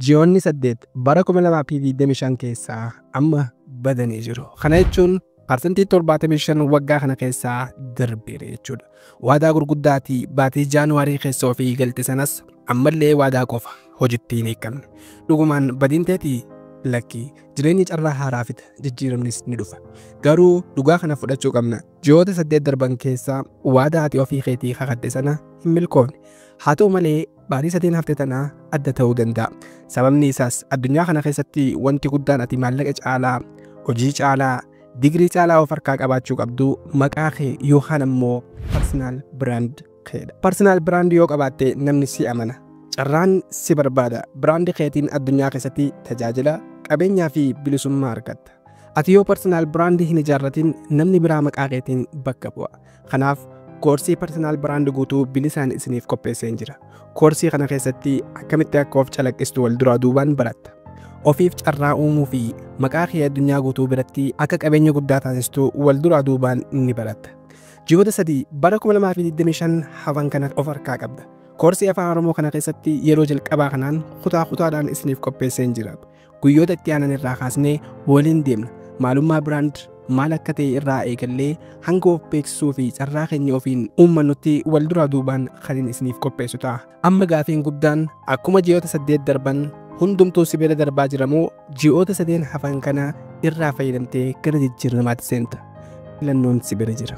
ji'oonni 8 bara 2025 keessaa amma badanii jiru. Kana jechuun parsantii 75 waggaa kana keessaa darbeera jechuudha. Waadaa gurguddaatii baatii Jaanuwaarii keessa ofii galte sanas ammallee waadaa qofa hojiitti hin hiikamne. Dhugumaan badiin teetii lakkii jireenyi carraa haaraa fida jijjiiramnis ni dhufa. Garuu dhugaa kana fudhachuu qabna. Ji'oota 8 darban keessaa waadaa ati ofii keetii kakadde sana hin milkoofne. Haa ta'u malee baatii 3 hafte tanaa adda ta'uu danda'a. Sababni isaas addunyaa kana keessatti wanti guddaan ati maallaqa caalaa, hojii caalaa, digirii caalaa of harkaa qabaachuu qabdu maqaa kee yookaan ammoo personal brand keedha. Personal brand yoo qabaatte namni si amana. Carraan si barbaada. Brand keetiin addunyaa keessatti tajaajila, qabeenyaa fi bilisummaa argatta. Ati yoo personal brand hin ijaarratin namni biraa maqaa keetiin bakka bu'a. Kanaaf koorsii personal brand guutuu bilisaan isiniif qopheessee jira. Koorsii kana keessatti akkamitti akka of calaqqistu wal duraa duubaan baratta. Ofiif carraa uumuu fi maqaa kee addunyaa guutuu biratti akka qabeenya guddaa taasistu wal duraa duubaan ni baratta. Ji'oota 3 bara 2025 hafan kana of harkaa qabda. Koorsii afaan Oromoo kana keessatti yeroo jalqabaa kanaan kutaa kutaadhaan isiniif qopheessee jira. Guyyoota itti aanan irraa kaasnee waliin deemna. Maalummaa brand maal akka ta'e irraa eegallee hanga of beeksisuu fi carraa keenya ofiin uummannutti wal duraa duubaan kan isiniif qopheessu ta'a. Amma gaafiin guddaan akkuma ji'oota 8 darban hundumtuu si bira darbaa jiramoo ji'oota 8 hafan kana irraa fayyadamtee gara jijjiiramaatti seenta. Filannoon si bira jira.